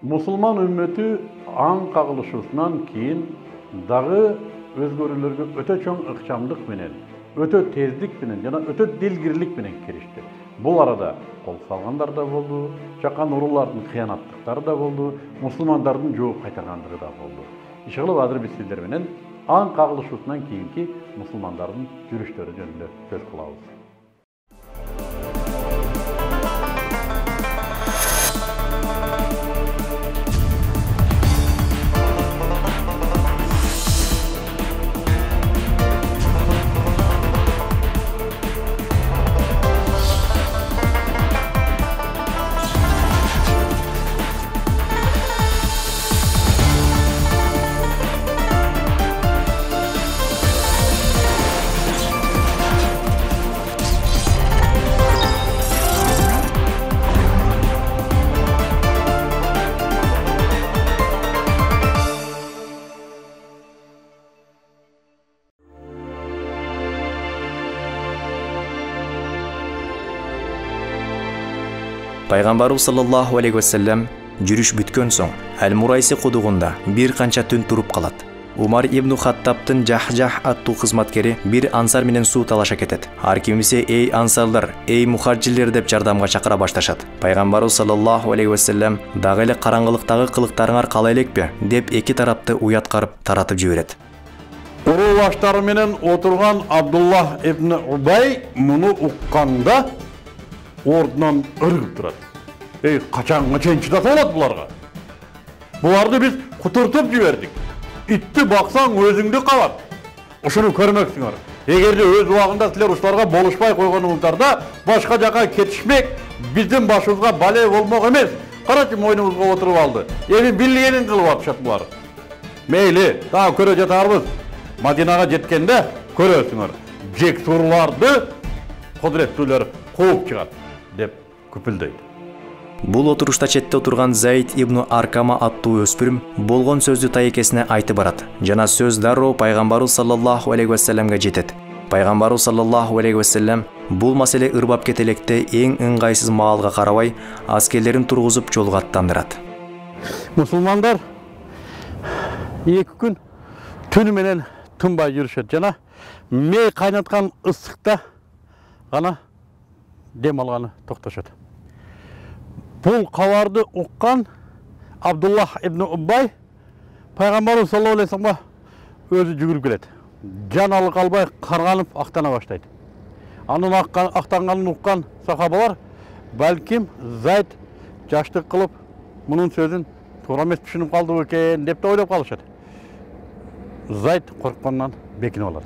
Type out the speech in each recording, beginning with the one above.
Musulman ümmeti aң kagылышыбыздан кийин дагы өзгөрүүлөргө өтө чоң ыкчамдык менен, өтө тездик менен жана өтө дилгирлик менен киришти. Бул арада кол салгандар да болду, чакан уруулардын кыянаттыктары да болду, мусулмандардын жооп кайтаргандыгы да болду. Ишкылып азыр биз сиздер менен аң кагылышыбыздан кийинки мусулмандардын жүрүштөрү жөнүндө сөз кылабыз. Пайгамбарыбыз саллаллаху алейхи вассалам жүрүш бүткөн соң Әл-Мурайси кудугунда бир канча түн туруп калат. Умар ибн Хаттабтын Жах аттуу кызматкери бир ансар менен суу талаша кетет. Ар кимиси эй ансарлар, эй мухаджирлер деп жардамга чакыра башташат. Пайгамбарыбыз саллаллаху алейхи вассалам дагы эле караңгылыктагы кылыктарыңар кала элекпи деп эки тарапты уяткарып таратып жиберет. Уруу баштары менен отурган Абдуллах ибн Убай муну укканда ордунан ыргып турат. Эй, качанга чейин чыдаса болот буларга? Буларды биз кутуртуп жибердик. Итти баксаң өзүңдү кабат. Ушуну көрмөксүңөр. Эгерде өз убагында силер ушуларга болушпай койгонуңуздарда башка жака кетишмек биздин башыбызга бале болмок эмес. Карачы мойнубузга отуруп алды. Эми билгенин кылып атышат булар. Мейли, дагы көрө жатарбыз. Мадинага жеткенде көрөсүңөр. Жек сурларды кудуреттүүлөр кууп чыгат деп күпүлдөйт. Бул отурушта четте отурган Заид ибн Аркама аттуу өспүрүм болгон сөздү тайекесине айтып барат. Жана сөз дароо Пайгамбарыбыз саллаллаху алейхи вассаламга жетет. Пайгамбарыбыз саллаллаху алейхи вассалам бул маселе ырбап кетелекте эң ыңгайсыз маалга карабай аскерлерин тургузуп жолго аттандырат. Мусулмандар 2 күн түнү менен тынбай жүрүшөт жана мей кайнаткан ысыкта гана дем алганы токтошот. Бул кабарды уккан Абдуллах ибн Убай Пайгамбарыбыз саллаллаху алейхи вассаламга өзү жүгүрүп келет. Жаналы калбай карганып актана баштайт. Анын актанганын уккан сахабалар балким Зайд жаштык кылып мунун сөзүн туура эмес түшүнүп калды экен деп да ойлоп калышат. Зайд коркконунан бекинип алат.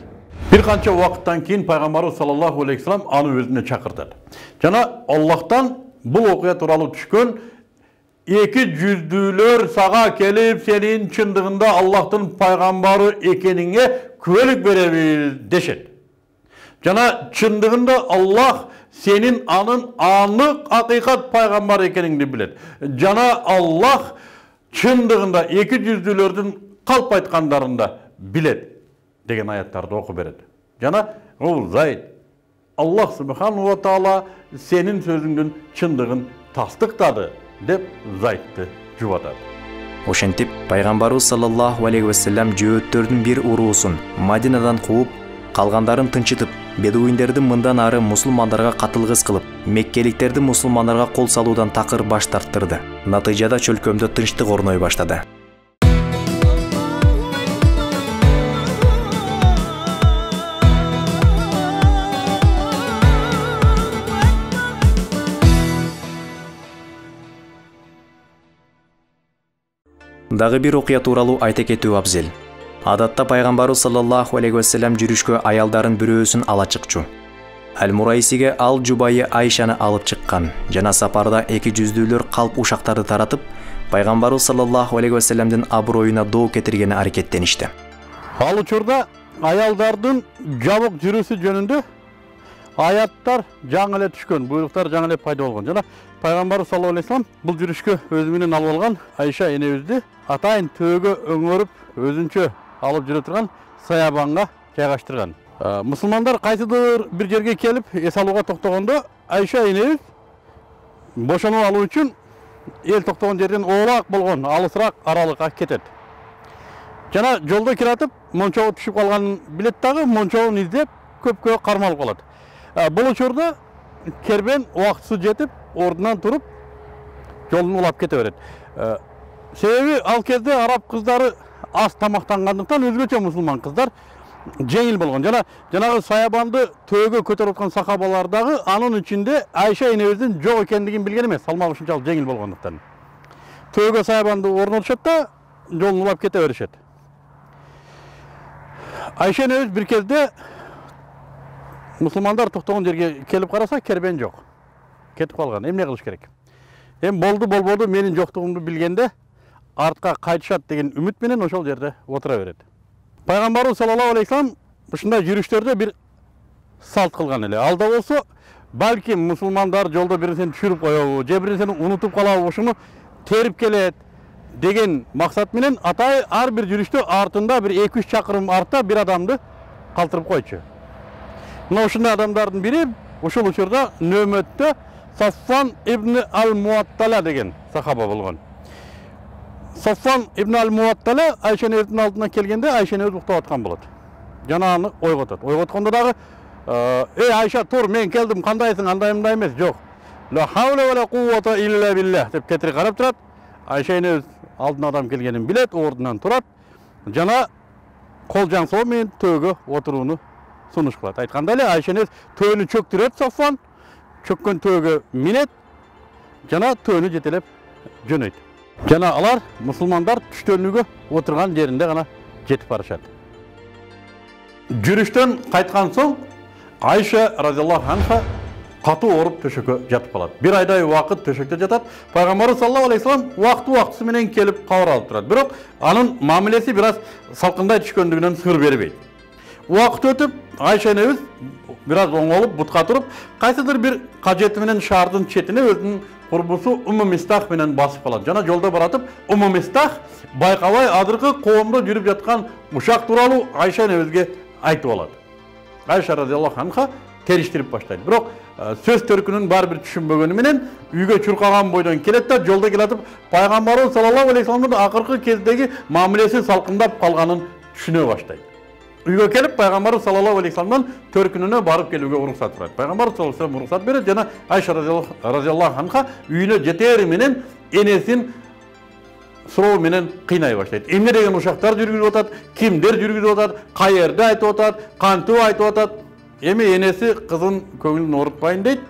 Bir kança vakıttan keyin Peygamberimiz sallallahu aleyhi ve sellem anı özüne çakırdı. Jana Allah'tan bu okuya turalı düşkün iki yüzdüler sağa kelip senin çındığında Allah'tan peygamberi ekenine küvelik verebilir deşet. Jana çındığında Allah senin anın anlık hakikat peygamber ekenini bilet. Jana Allah çındığında iki yüzdülerden kalp aytkanlarında bilet. Деген аяттарды оқып береді. Жана ол Зайд, Аллах Субхану ва Таала сенин сөзүңдүн чындыгын тастыктады деп Зайдты жубатады. Ошентип Пайгамбарыбыз саллаллаху алейхи вассалам жөөттөрдүн бир уруусун Мадинадан кууп, калгандарын тынчытып, бедуиндердин мындан ары мусулмандарга катылгыс кылып, меккеликтердин мусулмандарга кол салуудан такыр баш тарттырды. Натыйжада чөлкөмдө тынчтык орной баштады. Дагы бир окуя тууралуу айта кетүү абзел. Адатта Пайгамбарыбыз саллаллаху алейхи вассалам жүрүшкө аялдарын бирөөсүн ала чыкчу. Әл-Мурайсиге ал жубайы Айшаны алып чыккан. Жана сапарда эки жүздүүлөр калп ушактарды таратып, Пайгамбарыбыз саллаллаху алейхи вассаламдын аброюна доо кетиргени аракеттеништи. Ал учурда аялдардын жабык жүрүшү жөнүндө аяттар жаңы эле түшкөн, буйруктар жаңы эле пайда болгон. Жана Пайгамбарыбыз саллаллаху алейхи вассалам бул жүрүшкө өзү менен алып алган Айша энебизди атайын төөгө өңөрүп өзүнчө алып жүрө турган саябанга жайгаштырган. Мусулмандар кайсыдыр бир жерге келип эс алууга токтогондо Айша энебиз бошонуп алуу үчүн ел тоқтаған жерден оолак болгон алысыраак аралыкка кетет. Жана жолдо киратып, мончого түшүп калганын билет дагы, мончоун издеп көпкө кармалып калат. Бул учурда кербен убактысы жетип, ордунан туруп, жолун улап кете берет. Себеби ал кезде араб кыздары аз тамактангандыктан өзгөчө мусулман кыздар жеңил болгон. Жанагы саябанды төөгө көтөрүп аткан сахабалар дагы анын ичинде Айша энебиздин жок экендигин билген эмес, салмагы ушунчалык жеңил болгондуктан. Төөгө саябанды орнотушат да, жолун улап кете беришет. Айша энебиз бир кезде мусулмандар токтогон жерге келип караса, кербен жок. Кетип калган. Эмне кылыш керек? Болду болбоду менин жоктугумду билгенде артка кайтышат деген үмүт менен ошол жерде отура берет. Пайгамбарыбыз саллаллаху алейхи вассалам ушундай жүрүштөрдө бир салт кылган эле. Алда болсо, балким мусулмандар жолдо бир нерсени түшүрүп коебу, же бир нерсени унутуп калабы, ушуну терип келет деген максат менен атай ар бир жүрүштө артында бир 2-3 чакырым артта бир адамды калтырып койчу. Мына ушундай адамдардын бири ушул учурда нөмөттө Сафван ибн ал-Муаттала деген сахаба болгон. Сафван ибн ал-Муаттала Айша энебиздин алдына келгенде Айша энебиз уктап аткан болот. Жана аны ойготот. Ойготкондо дагы Айша тур, мен келдим, кандайсың, андай мындай эмес, жок. Ла хаула ва ла куввата илля биллах деп кетири карап турат. Айша энебиз алдына адам келгенин билет, ордунан турат. Жана кол жаңсоо менен төөгө отурууну сунуш кылат. Айткандай эле Айша энебиз төөнү чөктүрөт, Сафван чөккөн төөгө минет, жана төөнү жетелеп жөнөйт. Жана алар мусулмандар түштөнүүгө отурган жеринде гана жетип барышат. Жүрүштөн кайткан соң Айша радиаллаху анха катуу ооруп төшөккө жатып калат. Бир айдай убакыт төшөктө жатат. Пайгамбарыбыз саллаллаху алейхи вассалам убакты менен келип кабар алып турат. Бирок анын мамилеси бир аз салкындай түшкөндүгүнөн сыр бербейт. Убакыт өтүп, Айша энебиз бир аз оңолуп, бутка туруп, кайсыдыр бир кажети менен шаардын четине өзүнүн курбусу Умму Мистах менен басып калат. Жана жолдо баратып, Умму Мистах байкабай азыркы коомдо жүрүп жаткан ушак тууралуу Айша энебизге айтып алат. Айша радиаллаху анха териштирип баштайт. Бирок сөз төркүнүн бар бир түшүнбөгөнү менен үйгө чуркаган бойдон келет да, жолдо келатып, Пайгамбарыбыз саллаллаху алейхи вассаламдын акыркы кездеги мамилеси салкындап калганын түшүнө баштайт. Үйгө келип, Пайгамбарыбыз саллаллаху алейхи вассаламдын төркүнүнө барып келүүгө уруксат сурайт. Пайгамбарыбыз саллаллаху алейхи вассалам уруксат берет, жана Айша радиаллаху анха үйүнө жетери менен энесин суроо менен кыйнай баштайт. Эмне деген ушактар жүргүзүп атат, кимдер жүргүзүп атат, каерде айтып атат, кантип айтып атат. Эми энеси кызын көңүлүн оорутпайын дейт.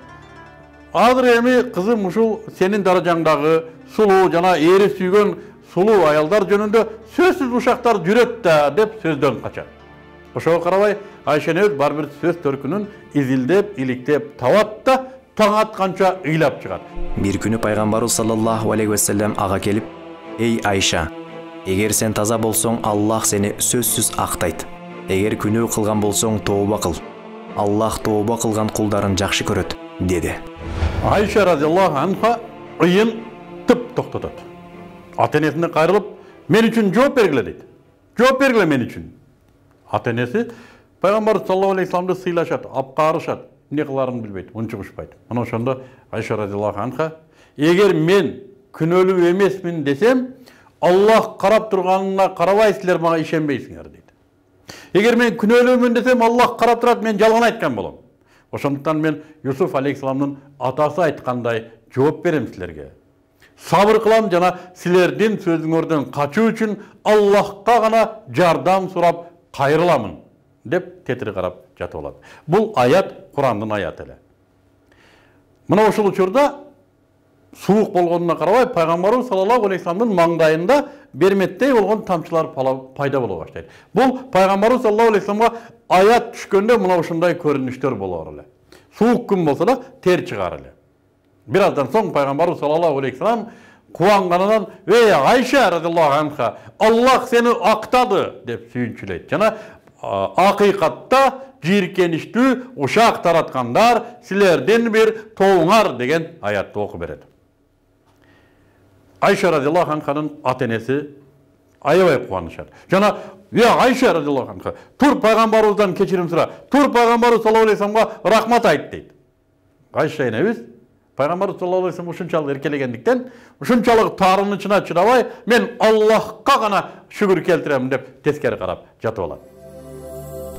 Азыр эми кызым ушул сенин даражаңдагы сулуу жана эри сүйгөн сулуу аялдар жөнүндө сөзсүз ушактар жүрөт да деп сөздөн качат. Ошого карабай Айша энебиз бар бир сөз төркүнүн изилдеп, иликтеп табат да таң атканча ыйлап чыгат. Бир күнү Пайгамбарыбыз саллаллаху алейхи вассалам ага келип: "Эй Айша, эгер сен таза болсоң, Аллах сени сөзсүз актайт. Эгер күнөө кылган болсоң, тооба кыл. Аллах тооба кылган кулдарын жакшы көрөт", деди. Айша радиаллаху анха ыйын тып токтотот. Ата-энесине кайрылып, "Мен үчүн жооп бергиле" дейт. "Жооп бергиле мен үчүн." Ата-энеси Пайгамбар саллаллаху алейхи вассаламды сыйлашат, апкарышат, эмне кыларын билбейт, унчугушпайт. Мына ошондо Айша радиаллаху анха: "Эгер мен күнөөлүү эмесмин десем, Аллах карап турганына карабай силер мага ишенбейсиңер" дейт. "Эгер мен күнөөлүүмүн десем, Аллах карап турат, мен жалган айткан болом. Ошондуктан мен Юсуф алейхиссаламдын атасы айткандай жооп берем силерге. Сабыр кылам жана силердин сөзүңөрдөн качуу үчүн Аллахка гана жардам сурап кайрыламын" деп тетири карап жатып алат. Бул аят Курандын аяты эле. Мына ушул учурда суук болгонуна карабай Пайгамбарыбыз саллаллаху алейхи вассаламдын маңдайында берметтей болгон тамчылар пайда боло баштайт. Бул Пайгамбарыбыз саллаллаху алейхи вассаламга аят түшкөндө мына ушундай көрүнүштөр болор эле. Суук күн болсо да тер чыгар эле. Бир аздан соң Пайгамбарыбыз саллаллаху алейхи вассалам кубанганынан: "Эй Айша радиаллаху анха, Аллах сени актады" деп сүйүнчүлөйт. Жана акыйкатта жийиркеничтүү ушак тараткандар силердин бир тобуңар деген аятты окуп берет. Айша радиаллаху анханын ата-энеси аябай кубанышат. Жана Айша радиаллаху анха, тур Пайгамбарыбыздан кечирим сура, тур Пайгамбарыбыз саллаллаху алейхи вассаламга рахмат айт дейт. Айша энебиз Пайгамбарыбыз саллаллаху алейхи вассалам ушунчалык эркелегендиктен, ушунчалык таарынычына чыдабай, мен Аллахка гана шүгүр келтирем деп тескери карап жатып алат.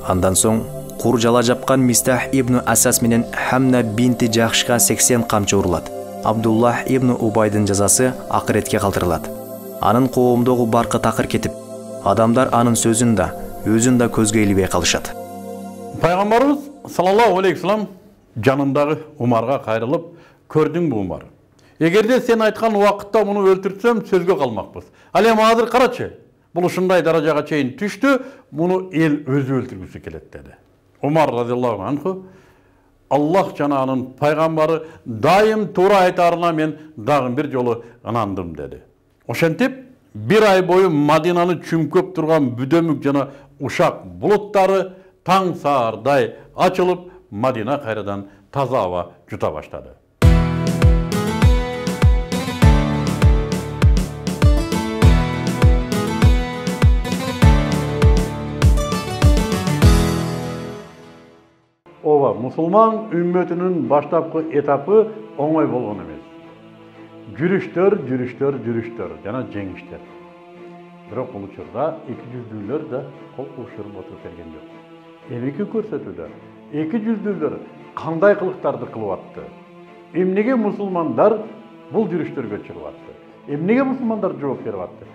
Андан соң кур жала жапкан Мистах ибн Асас менен Хамна бинти Жахшка 80 камчы урулат. Абдуллах ибн Убайдын жазасы акыретке калтырылат. Анын коомдогу баркы такыр кетип, адамдар анын сөзүн да, өзүн да көзгө илбей калышат. Пайгамбарыбыз саллаллаху алейхи вассалам жанындагы Умарга кайрылып, көрдүңбү Умар? Эгерде сен айткан убакытта муну өлтүрсөм, сөзгө калмакпыз. Ал эми азыр карачы. Бул ушундай даражага чейин түштү, муну эл өзү өлтүргүсү келет деди. Умар радиаллаху анху Аллах жана анын пайгамбары дайым туура айтарына мен дагы бир жолу ынандым деди. Ошентип, bir ай бою Мадинаны чүмкөп турган бүдөмүк жана ушак булуттары таң саардай ачылып, Мадина кайрадан таза аба жута баштады. Ооба, мусулман үммөтүнүн баштапкы этапы оңой болгон эмес. Жүрүштөр жана жеңиштер. Бирок бул учурда 200-дүүлөр да кол кушуруп отуруп берген жок. Эмеки көрсөтүүдө 200-дүүлөр кандай кылыктарды кылып атты? Эмнеге мусулмандар бул жүрүштөргө чыгып атты? Эмнеге мусулмандар жооп берип атты?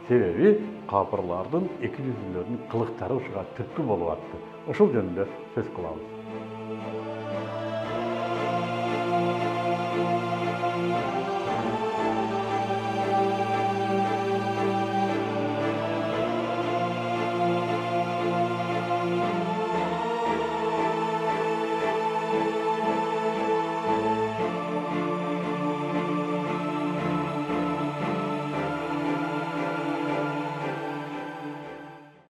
Себеби капырлардын 200-дүүлөрдүн кылыктары ушуга түрткү болуп атты. Ошол жөнүндө сөз кылабыз.